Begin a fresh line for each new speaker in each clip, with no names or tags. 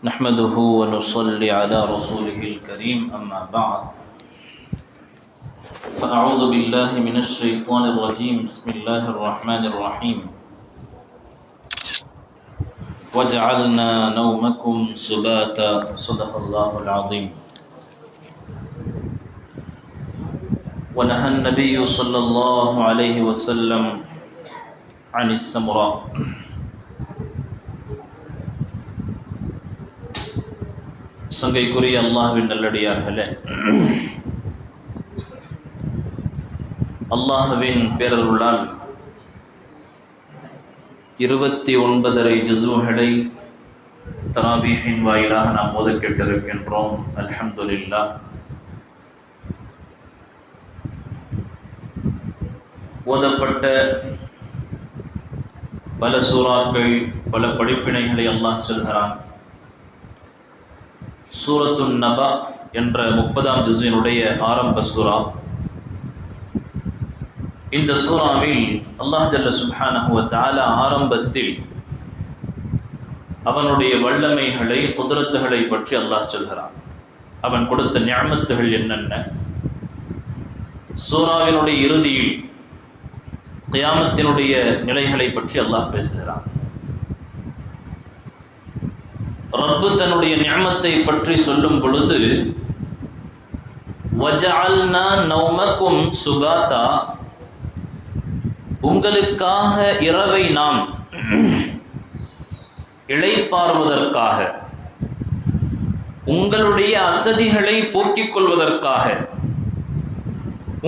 نحمده ونصلي على رسوله الكريم أما بعد فأعوذ بالله من الشيطان الرجيم بسم الله الرحمن الرحيم وجعلنا نومكم سباتا صدق الله العظيم ونهى النبي صلى الله عليه وسلم عن السمراء சங்கைக்குரிய அல்லாஹ்வின் நல்லடியார்களே, அல்லாஹ்வின் பேரருளால் 29 ஜுஸுகளை தராபீஹின் வாயிலாக நாம் ஓதக் கேட்டிருக்கின்றோம். அல்ஹம்துலில்லாஹ். ஓதப்பட்ட பல சூறாக்கள், பல படிப்பினைகளை அல்லாஹ் சொல்கிறான். சூரத்துன் நபா என்ற 30ஆம் ஜுஸினுடைய ஆரம்ப சூரா. இந்த சூறாவில் அல்லாஹ் ஜல்ல சுப்ஹானஹு வ தஆலா ஆரம்பத்தில் அவனுடைய வல்லமைகளை, குத்ரத்துகளை பற்றி அல்லாஹ் சொல்கிறான். அவன் கொடுத்த நிஅமத்துகள் என்னென்ன. சூறாவினுடைய இறுதியில் கியாமத்தினுடைய நிலைகளை பற்றி அல்லாஹ் பேசுகிறான். ரப்பு தன்னுடைய நிஅமத்தை பற்றி சொல்லும் பொழுது வஜஅல்னா நௌமக்கும் சுபாதா, உங்களுக்காக இரவை நாம் இளைப்பாறுவதற்காக, உங்களுடைய அசதிகளை போக்கிக் கொள்வதற்காக,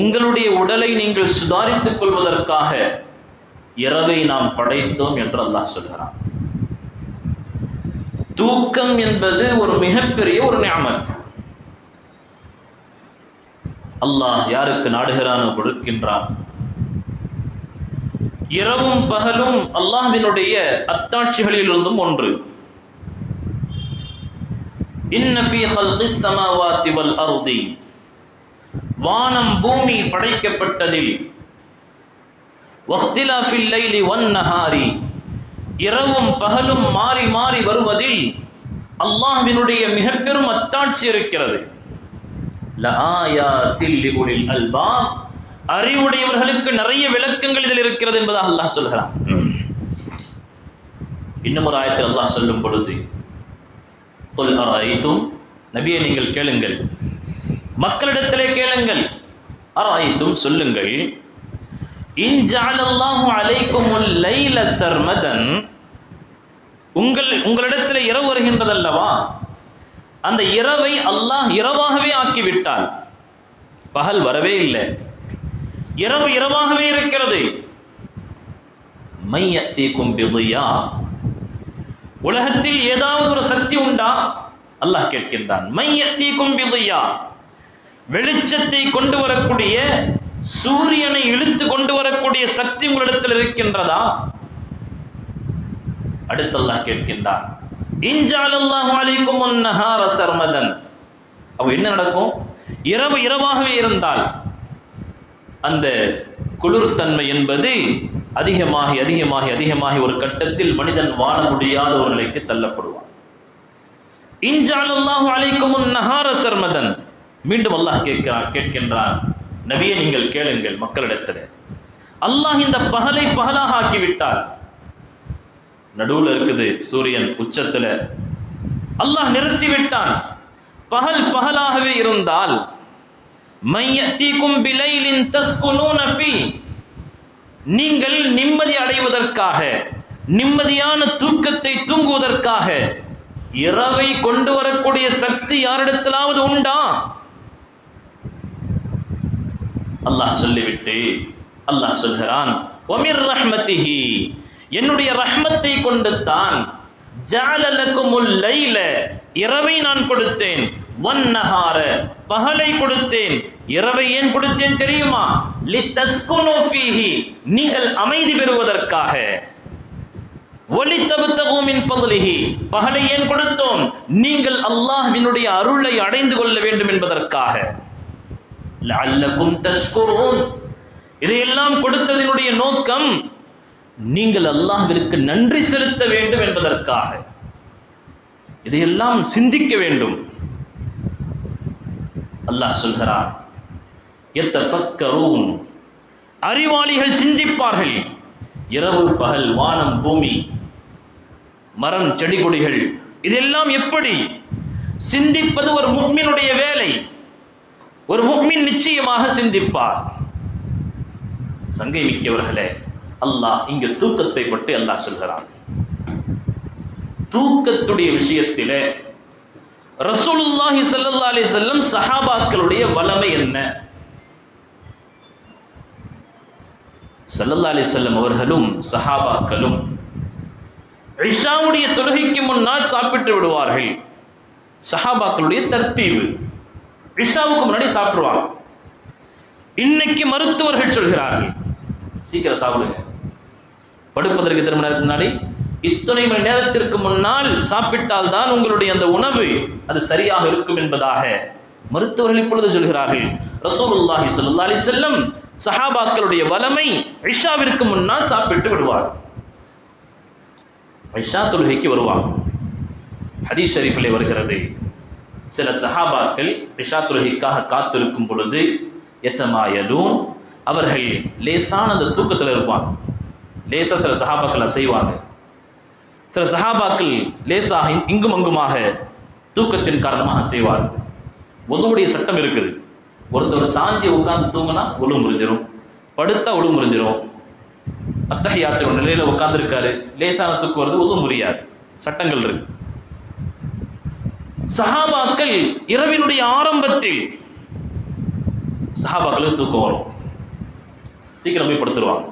உங்களுடைய உடலை நீங்கள் சுதாரித்துக் கொள்வதற்காக இரவை நாம் படைத்தோம் என்று அல்லாஹ் சொல்கிறான். தூக்கம் என்பது ஒரு மிகப்பெரிய ஒரு நிஅமத். அல்லாஹ் யாருக்கு நாடுகிறானோ கொடுக்கின்றான். இரவும் பகலும் அல்லாஹ்வினுடைய அத்தாட்சிகளிலிருந்தும் ஒன்று. இன்ன ஃபீ ஹல்கிஸ் ஸமாவாதி வல் அர்தி, வானம் பூமி படைக்கப்பட்டதில், வக்திலாஃபில் லைலி வன் நஹாரி, இரவும் பகலும் மாறி மாறி வருவதில் அல்லாஹ்வினுடைய மிக பெரும் அத்தாட்சி இருக்கிறது. லஆயாத்தில் லிஉலில் அல்பாப், அறிவுடையவர்களுக்கு நிறைய விளக்கங்கள் இதில் இருக்கிறது என்பதாக அல்லாஹ் சொல்கிறான். இன்னும் ஒரு ஆயத்தில் அல்லாஹ் சொல்லும் பொழுது குல் அராய்தும், நபியே நீங்கள் கேளுங்கள், மக்களிடத்திலே கேளுங்கள், அராய்தும் சொல்லுங்கள், இன் ஜஅலல்லாஹு அலைக்குமுல் லைல சர்மதன், உங்களிடத்தில் இரவு வருகின்றதல்லவா, அந்த இரவை அல்லாஹ் இரவாகவே ஆக்கிவிட்டால், பகல் வரவே இல்லை, இரவு இரவாகவே இருக்கிறது. மையத்தீக்கும் பிதியா, உலகத்தில் ஏதாவது ஒரு சக்தி உண்டா? அல்லாஹ் கேட்கின்றான். மையத்தீக்கும் பிதியா, வெளிச்சத்தை கொண்டு வரக்கூடிய, சூரியனை இழுத்து கொண்டு வரக்கூடிய சக்தி உங்களிடத்தில் இருக்கின்றதா? அடுத்து அல்லாஹ் கேட்கின்றான், இன்ஜஅலல்லாஹு அலைக்கும் அன்-நஹார சர்மதன், அப்ப என்ன நடக்கும்? இரவு இரவாகவே இருந்தால் அந்த குளிர்தன்மை என்பது அதிகமாகி அதிகமாகி அதிகமாகி ஒரு கட்டத்தில் மனிதன் வாழ முடியாத ஒரு நிலைக்கு தள்ளப்படுவான். இன்ஜஅலல்லாஹு அலைக்கும் அன்-நஹார சர்மதன், மீண்டும் அல்லாஹ் கேட்கின்றான், நபியே நீங்கள் கேளுங்கள் மக்களிடத்தில், அல்லாஹ் இந்த பகலை பகலாக ஆக்கிவிட்டார். நடுவுல இருக்குது சூரியன், உச்சத்துல அல்லாஹ் நிறுத்திவிட்டான். பகல் பகலாகவே இருந்தால் மையத்தீக்கும் பிலைலின் தஸ்குனூன ஃபீ, நீங்கள் நிம்மதி அடைவதற்காக, நிம்மதியான தூக்கத்தை தூங்குவதற்காக இரவை கொண்டு வரக்கூடிய சக்தி யாரிடத்திலாவது உண்டா? அல்லாஹ் சொல்லிவிட்டு அல்லாஹ் சொல்கிறான், வமிர் ரஹ்மத்திஹி, என்னுடைய ரஹ்மத்தை கொண்டு தான் ஜஅல லக்குமுல் லைல, இரவை நான் கொடுத்தேன், வன் நஹார, பகலை கொடுத்தேன். இரவை ஏன் கொடுத்தேன் தெரியுமா? லிதஸ்குனு ஃபீஹி, நீங்கள் அமைதி பெறுவதற்காக. வலிதப்தகு மின் ஃபضலிஹி, பகலை ஏன் கொடுத்தோம்? நீங்கள் அல்லாஹ்வினுடைய அருளை அடைந்து கொள்ள வேண்டும் என்பதற்காக. லஅல்லகும் தஷ்குரூன், இதையெல்லாம் கொடுத்ததினுடைய நோக்கம் நீங்கள் அல்லாஹ்விற்கு நன்றி செலுத்த வேண்டும் என்பதற்காக. இதையெல்லாம் சிந்திக்க வேண்டும். அல்லாஹ் சொல்கிறார், யத்தஃபக்கரூன், அறிவாளிகள் சிந்திப்பார்கள். இரவு பகல், வானம் பூமி, மரம் செடி கொடிகள், இதெல்லாம் எப்படி சிந்திப்பது ஒரு முஃமினுடைய வேலை. ஒரு முஃமின் நிச்சயமாக சிந்திப்பார். சங்கை மிக்கவர்களே, அல்லாஹ் இங்கு தூக்கத்தை பற்றி அல்லாஹ் சொல்கிறான். தூக்கத்துடைய விஷயத்திலே ரசூலுல்லாஹி ஸல்லல்லாஹு அலைஹி வஸல்லம் சஹாபாக்களுடைய வல்லமை என்ன? ஸல்லல்லாஹு அலைஹி வஸல்லம் அவர்களும் சஹாபாக்களும் இஷாவுடைய தொழுகைக்கு முன்னால் சாப்பிட்டு விடுவார்கள். சஹாபாக்களுடைய தர்த்தீவு, இஷாவுக்கு முன்னாடி சாப்பிடுவாங்க. இன்னைக்கு மருத்துவர்கள் சொல்கிறார்கள், சீக்கிரம் சாப்பிடுங்க, படுப்பதற்கு எத்தனை மணி நேரத்துக்கு முன்னாடி, இத்தனை மணி நேரத்திற்கு முன்னால் சாப்பிட்டால் தான் உங்களுடைய அந்த உணவு அது சரியாக இருக்கும் என்பதாக மருத்துவர்கள் இப்பொழுது சொல்கிறார்கள். ரசூலுல்லாஹி ஸல்லல்லாஹு அலைஹி வஸல்லம் சஹாபாக்களுடைய வலமை இஷாவிற்கு முன்னால் சாப்பிட்டு விடுவார். இஷா தொழுகைக்கு வருவாங்க. ஹதீஸ் ஷரீஃபிலே வருகிறது, சில சஹாபாக்கள் இஷா தொழுகைக்காக காத்திருக்கும் பொழுது யத்தமாயலூன், அவர்கள் லேசான அந்த தூக்கத்தில் இருப்பாங்க. லேசா சில சஹாபாக்கள் செய்வாங்க. சில சஹாபாக்கள் லேசாக இங்கும் அங்குமாக தூக்கத்தின் காரணமாக செய்வார். ஒழுவுடைய சட்டம் இருக்குது. ஒருத்தர் சாஞ்சி உட்கார்ந்து தூங்கினா ஒழு முறிஞ்சிரும், படுத்தா ஒழு முறிஞ்சிரும். அத்தஹியாத்துடைய நிலையில உட்கார்ந்து இருக்காரு, லேசான தூக்கம் வருது, ஒழு முறியாது, சட்டங்கள் இருக்கு. சஹாபாக்கள் இரவினுடைய ஆரம்பத்தில் சஹாபாக்களுக்கு தூக்கம் வரும், சீக்கிரம் போய் படுத்துருவாங்க.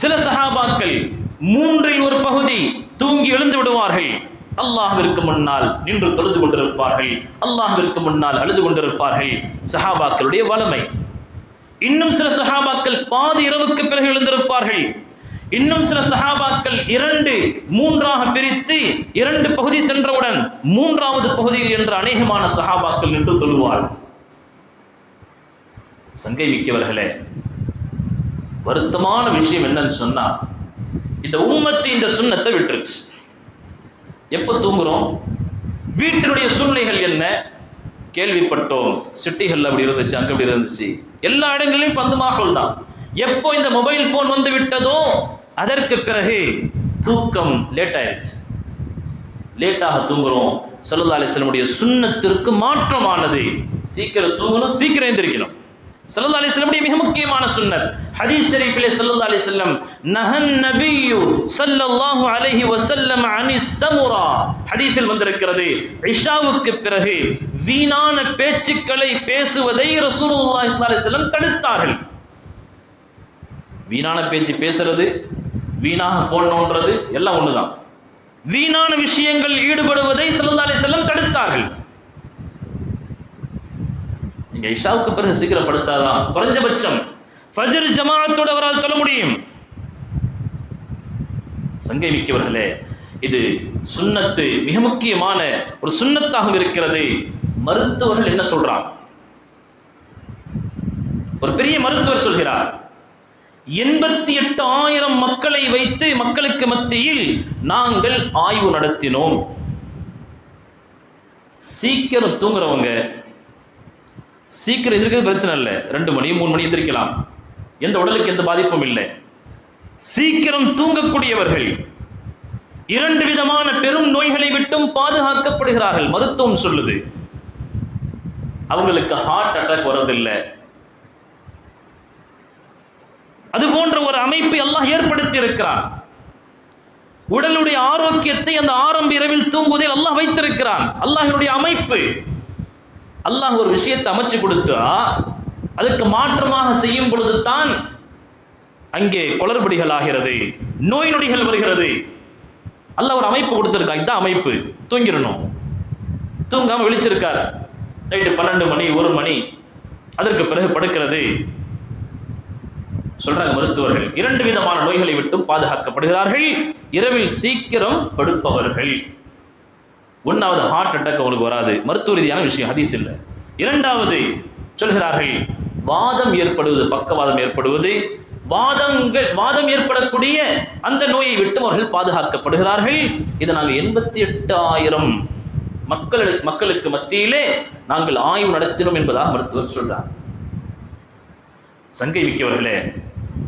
சில சஹாபாக்கள் மூன்றில் ஒரு பகுதி தூங்கி எழுந்து விடுவார்கள். அல்லாஹ்விற்கு முன்னால் நின்று தொழுது கொண்டிருப்பார்கள், அல்லாஹ்விற்கு முன்னால் அழுது கொண்டிருப்பார்கள். சஹாபாக்களுடைய வலமை. இன்னும் சில சஹாபாக்கள் பாதி இரவுக்கு பிறகு எழுந்திருப்பார்கள். இன்னும் சில சஹாபாக்கள் 2-3ஆக பிரித்து 2 பகுதி சென்றவுடன் 3வது பகுதியில் என்ற அநேகமான சஹாபாக்கள் நின்று தொழுவார்கள். சங்கை மிக்கவர்களே, வருத்தமான விஷயம் என்னன்னு சொன்னா, இந்த உம்மத்து இந்த சுன்னத்தை விட்டுருச்சு. எப்ப தூங்குறோம்? வீட்டினுடைய சூழ்நிலைகள் என்ன? கேள்விப்பட்டோம், சிட்டிகள் அப்படி இருந்துச்சு, அங்க அப்படி இருந்துச்சு, எல்லா இடங்களிலும் பந்துமாக்கள் தான். எப்போ இந்த மொபைல் போன் வந்து விட்டதோ அதற்கு பிறகு தூக்கம் லேட் ஆயிடுச்சு. லேட்டாக தூங்குறோம். ஸல்லல்லாஹு அலைஹி வஸல்லம் சுன்னத்திற்கு மாற்றமானது. சீக்கிரம் தூங்கணும், சீக்கிரம் எந்திரிக்கணும். ஸல்லல்லாஹு அலைஹி வஸல்லம் மிக முக்கியமான சுன்னத். ஹதீஸ் ஷரீஃபிலே ஸல்லல்லாஹு அலைஹி வஸல்லம் நஹன் நபியு ஸல்லல்லாஹு அலைஹி வஸல்லம் அனிஸ் ஸமுரா, ஹதீஸில் வந்திருக்கிறது, இஷாவுக்கு பிறகு வீணான பேச்சுக்களை பேசுவதை ரசூலுல்லாஹி ஸல்லல்லாஹு அலைஹி வஸல்லம் தடுத்தார்கள். வீணான பேச்சு பேசுறது, வீணாக போன் நோண்டுறது எல்லாம் ஒண்ணுதான். வீணான விஷயங்கள் ஈடுபடுவதை ஸல்லல்லாஹு அலைஹி வஸல்லம் தடுத்தார்கள். நீங்க இஷாவுக்கு பிறகு சீக்கிரம் படுத்தாதான் குறைஞ்சபட்சம் ஃபஜ்ர் ஜமாஅத்தோடு அவரால் தொழ முடியும். சங்கை மிக்கவர்களே, இது சுன்னத்து, மிக முக்கியமான ஒரு சுன்னத்தாக இருக்கிறது. மருத்துவர்கள் என்ன சொல்றாங்க? ஒரு பெரிய மருத்துவர் சொல்கிறார், 88,000 மக்களை வைத்து மக்களுக்கு மத்தியில் நாங்கள் ஆய்வு நடத்தினோம். சீக்கிரம் தூங்குறவங்க, சீக்கிரம் எந்திரிக்கிறது பிரச்சனை இல்லை, 2 மணி 3 மணி எந்திரிக்கலாம், எந்த உடலுக்கு எந்த பாதிப்பும் இல்லை. சீக்கிரம் தூங்கக்கூடியவர்கள் 2 விதமான பெரும் நோய்களை விட்டும் பாதுகாக்கப்படுகிறார்கள். மருத்துவம் சொல்லுது, அவங்களுக்கு ஹார்ட் அட்டாக் வரதில்லை. அது போன்ற ஒரு அமைப்பை அல்லாஹ் ஏற்படுத்தி இருக்கிறான். உடலுடைய ஆரோக்கியத்தை அந்த ஆரம்ப இரவில் தூங்குவதில் அல்லாஹ் வைத்திருக்கிறான். அல்லாஹ்வுடைய அமைப்பு. அல்லாஹ் ஒரு விஷயத்தை அமைச்சு கொடுத்தா அதுக்கு மாற்றமாக செய்யும் பொழுது தான் அங்கே குளறுபடிகள் ஆகிறது, நோய் நொடிகள் வருகிறது. அல்லாஹ் ஒரு அமைப்பு கொடுத்திருக்கான், இதுதான் அமைப்பு, தூங்கிடணும். தூங்காம விழிச்சிருக்கார், நைட்டு 12 மணி 1 மணி, அதற்கு பிறகு படுக்கிறது. சொல்றாங்க மருத்துவர்கள், 2 விதமான நோய்களை விட்டும் பாதுகாக்கப்படுகிறார்கள் இரவில் சீக்கிரம் படுப்பவர்கள். 1வது ஹார்ட் அட்டாக் அவங்களுக்கு வராது, மருத்துவ ரீதியான விஷயம், ஹதீஸ் இல்லை. 2வது சொல்கிறார்கள், வாதம் ஏற்படுவது, பக்கவாதம் ஏற்படுவது, வாதம் ஏற்படக்கூடிய அந்த நோயை விட்டு அவர்கள் பாதுகாக்கப்படுகிறார்கள். இதை நாங்கள் 88,000 மக்களுக்கு மத்தியிலே நாங்கள் ஆய்வு நடத்தினோம் என்பதாக மருத்துவர் சொல்றார். சங்கை மிக்கவர்களே,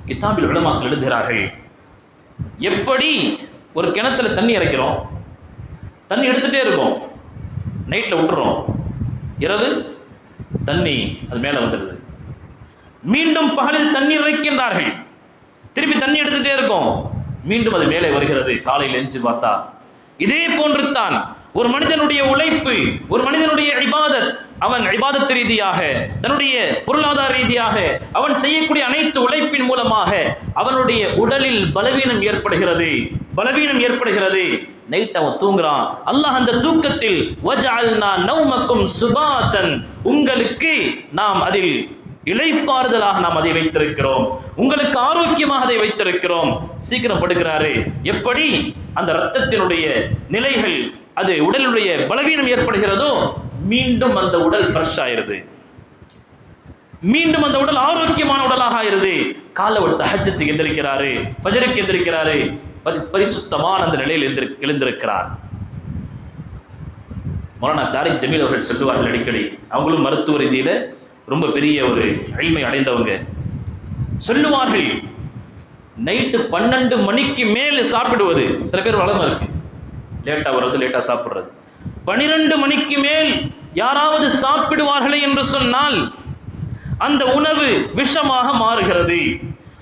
கிதாபில் உலமாக்கள் எழுதுகிறார்கள், எப்படி ஒரு கிணத்துல தண்ணி இறைக்கிறோம், தண்ணி எடுத்துட்டே இருக்கும், நைட்ல விட்டுறோம், இரவு தண்ணி அது மேல வந்துடுது, மீண்டும் பகலில் தண்ணீர் இறைக்கின்றார்கள், திருப்பி தண்ணி எடுத்துட்டே இருக்கும், மீண்டும் அது மேலே வருகிறது, காலையில் எஞ்சி பார்த்தா. இதே போன்று தான் ஒரு மனிதனுடைய உழைப்பு, ஒரு மனிதனுடைய இபாதத், அவன் இபாதத் ரீதியாக, தன்னுடைய பொருளாதார ரீதியாக அவன் செய்யக்கூடிய அனைத்து உழைப்பின் மூலமாக அவனுடைய உடலில் பலவீனம் ஏற்படுகிறது. நைட் அவன் தூங்குறான். அல்லாஹ் அந்த தூக்கத்தில் வஜஅல்னா நௌமக்கும் சுபாதன், உங்களுக்கு நாம் அதில் இளைப்பாறுதலாக நாம் அதை வைத்திருக்கிறோம், உங்களுக்கு ஆரோக்கியமாக அதை வைத்திருக்கிறோம். சீக்கிரம் படுகிறாரு. எப்படி அந்த இரத்தத்தினுடைய நிலைகள், அது உடலுடைய பலவீனம் ஏற்படுகிறதோ, மீண்டும் அந்த உடல் ஃப்ரெஷ் ஆயிருது, மீண்டும் அந்த உடல் ஆரோக்கியமான உடலாக ஆயிருது. காலை ஒரு தஹஜ்ஜுக்கு எந்திரிக்கிறாரு, ஃபஜருக்கு எந்திரிக்கிறாரு, பரிசுத்தமான அந்த நிலையில் எழுந்திருக்கிறார். மௌலானா தாரிக் ஜமீல் அவர்கள் சொல்லுவார்கள் அடிக்கடி, அவங்களும் மருத்துவ ரீதியில ரொம்ப பெரிய ஒரு இல்மை அடைந்தவங்க, சொல்லுவார்கள், நைட்டு 12 மணிக்கு மேல் சாப்பிடுவது, சில பேர் வளமை இருக்கு, லேட்டா வர்றது, லேட்டா சாப்பிடுறது, 12 மணிக்கு மேல் யாராவது சாப்பிடுவார்களே என்று சொன்னால் அந்த உணவு விஷமாக மாறுகிறது,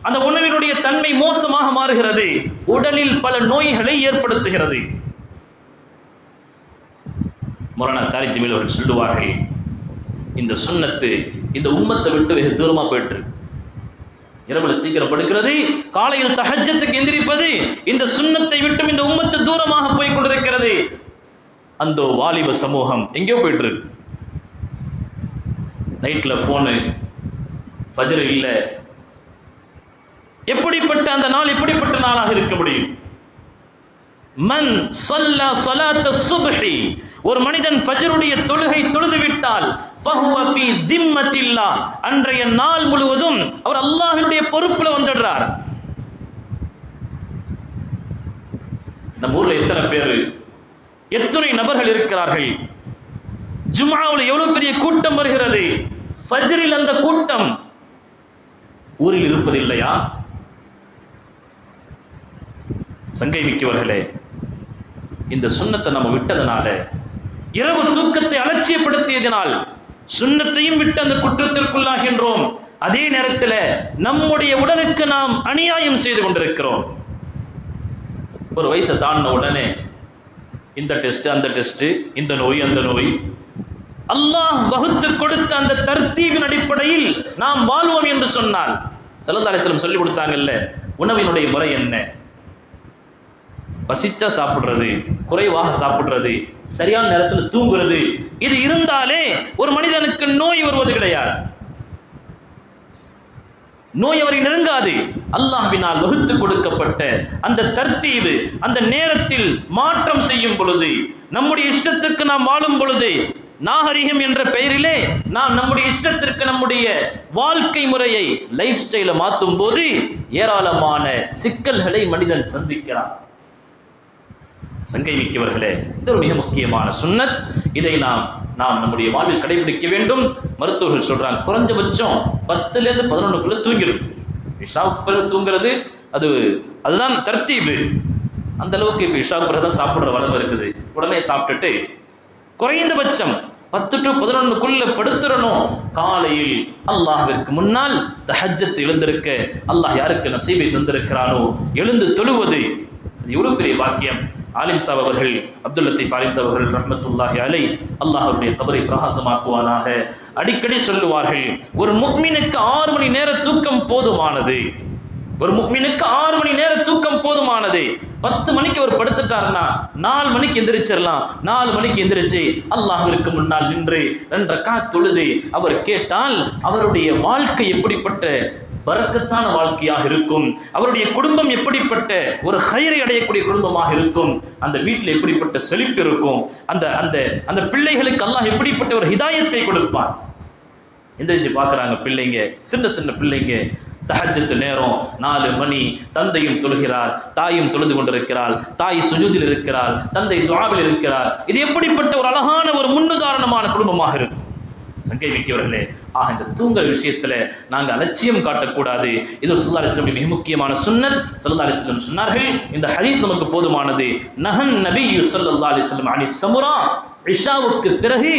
அந்த உணவினுடைய தன்மை மோசமாக மாறுகிறது, உடலில் பல நோய்களை ஏற்படுத்துகிறது. மௌலானா தாரிக் ஜமீல் அவர்கள் சொல்லுவார்கள், இந்த சுன்னத்து இந்த உம்மத்தை விட்டு வெகு தூரமா போயிட்டு, இரவுல சீக்கிரம் படுக்கிறது, காலையில் தஹஜ்ஜுக்கு எந்திரிப்பது, இந்த சுன்னத்தை விட்டும் இந்த உம்மத்து தூரமாக போய் கொண்டிருக்கிறது. அந்த வாலிப சமூகம் எங்கேயோ போயிட்டு இருக்கு. நைட்ல போனு, ஃபஜ்ர் இல்ல. எப்படிப்பட்ட அந்த நாள், எப்படிப்பட்ட நாளாக இருக்க முடியும்? மன் ஸல்லா ஸலாத்த ஸுப்ஹி, ஒரு மனிதன் ஃபஜ்ருடைய தொழுகை தொழுது விட்டால் ஃபஹுவ ஃபீ திம்மத்தில்லாஹ், அன்றைய நாள் முழுவதும் அவர் அல்லாஹ்வுடைய பொறுப்புல வந்துடுறார். நம்ம ஊர்ல எத்தனை நபர்கள் இருக்கிறார்கள்? ஜும்ஆவுல எவ்வளவு பெரிய கூட்டம் வருகிறது, ஃபஜ்ரில் அந்த கூட்டம் ஊரில் இருப்பதில்லையா? சங்கை மிக்கவர்களே, இந்த சுன்னத்தை நம்ம விட்டதனால, இரவு தூக்கத்தை அலட்சியப்படுத்தியதனால் சுன்னத்தையும் விட்டு அந்த குற்றத்திற்குள்ளாகின்றோம். அதே நேரத்தில் நம்முடைய உடலுக்கு நாம் அநியாயம் செய்து கொண்டிருக்கிறோம். ஒரு வயசை தாண்டின உடனே இந்த டெஸ்ட், அந்த டெஸ்ட், இந்த நோய், அந்த நோய், அல்லாஹ் வகுத்து கொடுத்த அந்த தர்த்தீபின் அடிப்படையில் நாம் வாழ்வோம் என்று சொன்னால், ஸல்லல்லாஹு அலைஹி வஸல்லம் சொல்லி கொடுத்தாங்கல்ல, உணவினுடைய முறை என்ன? பசிச்சா சாப்பிடுறது, குறைவாக சாப்பிடுறது, சரியான நேரத்தில் தூங்குறது, இது இருந்தாலே ஒரு மனிதனுக்கு நோய் வருவது கிடையாது. நோய் அவரை நெருங்காது. அல்லாஹ்வினால் வகுத்து கொடுக்கப்பட்ட அந்த தர்த்தீபு, அந்த நேரத்தில் மாற்றம் செய்யும் பொழுது, நம்முடைய இஷ்டத்திற்கு நாம் வாழும் பொழுது, நாகரிகம் என்ற பெயரிலே நாம் நம்முடைய இஷ்டத்திற்கு நம்முடைய வாழ்க்கை முறையை, லைஃப் ஸ்டைலை மாற்றும் போது ஏராளமான சிக்கல்களை மனிதன் சந்திக்கிறான். சங்கை மிக்கவர்களே, இது ஒரு மிக முக்கியமான சுன்னத். இதை நாம் நம்முடைய வாழ்வில் கடைபிடிக்க வேண்டும். மருத்துவர்கள் சொல்றாங்க, குறைஞ்சபட்சம் 10லேருந்து 11க்குள்ள தூங்கிடும். இஷாவுக்கு பிறகு தூங்குறது அதுதான் தர்த்தீபு. அந்த அளவுக்கு இப்ப இஷாவுக்கு பிறகு தான் சாப்பிடுற வளம் இருக்குது. உடனே சாப்பிட்டுட்டு குறைந்தபட்சம் 10 to 11க்குள்ள படுத்துறணும். காலையில் அல்லாஹ்விற்கு முன்னால் தஹஜ்ஜத் எழுந்திருக்க அல்லாஹ் யாருக்கு நசீபை தந்திருக்கிறானோ எழுந்து தொழுவது எவ்வளவு பெரிய பாக்கியம். ஆலிம் சாப் அவர்கள், அப்துல் லத்தீஃப் ஆலிம் சாப் அவர்கள் ரஹ்மத்துல்லாஹி அலைஹி, அல்லாஹ்வுடைய கபரை பிரகாசமாக்குவானாக, அடிக்கடி சொல்லுவார்கள், ஒரு முஃமினுக்கு 6 மணி நேர தூக்கம் போதுமானது. ஒரு முஃமினுக்கு 6 மணி நேர தூக்கம் போதுமானது. 10 மணிக்கு அவர் படுத்துட்டாருன்னா 4 மணிக்கு எந்திரிச்சிடலாம். 4 மணிக்கு எந்திரிச்சு அல்லாஹ்விற்கு முன்னால் நின்று 2 ரக்காத் தொழுது அவர் கேட்டால் அவருடைய வாழ்க்கை எப்படிப்பட்ட பரக்கத்தான வாழ்க்கையாக இருக்கும், அவருடைய குடும்பம் எப்படிப்பட்ட ஒரு ஹைரை அடையக்கூடிய குடும்பமாக இருக்கும், அந்த வீட்டில் எப்படிப்பட்ட செழிப்பு இருக்கும், அந்த அந்த அந்த பிள்ளைகளுக்கு அல்லாஹ் எப்படிப்பட்ட ஒரு ஹிதாயத்தை கொடுப்பான். எந்திரிச்சு பார்க்குறாங்க பிள்ளைங்க, சின்ன சின்ன பிள்ளைங்க, தஹஜ்ஜத் நேரம் 4 மணி, தந்தையும் தொழுகிறார், தாயும் தொழுது கொண்டிருக்கிறாள், தாய் சுஜூதில் இருக்கிறாள், தந்தை துஆவில் இருக்கிறார். இது எப்படிப்பட்ட ஒரு அழகான ஒரு முன்னுதாரணமான குடும்பமாக இருக்கும் சங்கை மிக்கவர்களே. இந்த தூங்கல் விஷயத்துல நாங்க அலட்சியம் காட்டக்கூடாது. இது ஸல்லல்லாஹு அலைஹி வஸல்லம் மிக முக்கியமான சுன்னத். ஸல்லல்லாஹு அலைஹி வஸல்லம் சொன்னார்கள், இந்த ஹதீஸ் நமக்கு போதுமானது. நஹன் நபியு ஸல்லல்லாஹு அலைஹி வஸல்லம் அனி ஸமுரா, இஷாவுக்கு பிறகு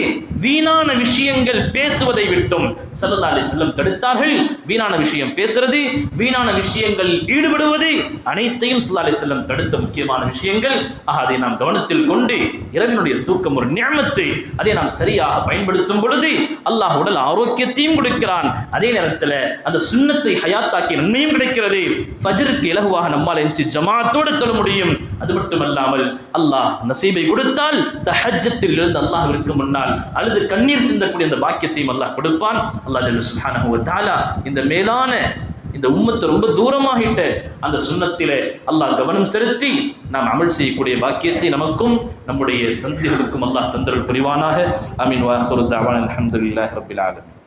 வீணான விஷயங்கள் பேசுவதை விட்டும் ஸல்லல்லாஹு அலைஹி வஸல்லம் தடுத்தார்கள். வீணான விஷயம் பேசுறது, வீணான விஷயங்கள் ஈடுபடுவது, அனைத்தையும் ஸல்லல்லாஹு அலைஹி வஸல்லம் தடுத்த முக்கியமான விஷயங்கள். அதை நாம் கவனத்தில் கொண்டு இரவினுடைய தூக்கம் ஒரு நிஅமத்து, அதை நாம் சரியாக பயன்படுத்தும் பொழுது அல்லாஹ் உடல் ஆரோக்கியத்தையும் கொடுக்கிறான். அதே நேரத்தில் அந்த சுன்னத்தை ஹயாத்தாக்கி நன்மையும் கிடைக்கிறது. ஃபஜ்ருக்கு இலகுவாக நம்மால் எஞ்சி ஜமாத்தோடு தொழ முடியும். அது மட்டுமல்லாமல் அல்லாஹ் நசீபை கொடுத்தால் தஹஜ்ஜத்தில் இருந்து அல்லாஹ்விற்கு முன்னால் அழுது கண்ணீர் சிந்தக்கூடிய அந்த பாக்கியத்தையும் அல்லாஹ் கொடுப்பான். அல்லாஹ் ஜல்ல சுப்ஹானஹு வ தஆலா இந்த மேலான இந்த உம்மத்தை ரொம்ப தூரமாகிட்ட அந்த சுன்னத்திலே அல்லாஹ் கவனம் செலுத்தி நாம் அமல் செய்யக்கூடிய பாக்கியத்தை நமக்கும் நம்முடைய சந்ததிகளுக்கும் அல்லாஹ் தந்தருள் புரிவானாக. ஆமீன். வ ஆகிரு தஅவானா அல்ஹம்துலில்லாஹி ரப்பில் ஆலமீன்.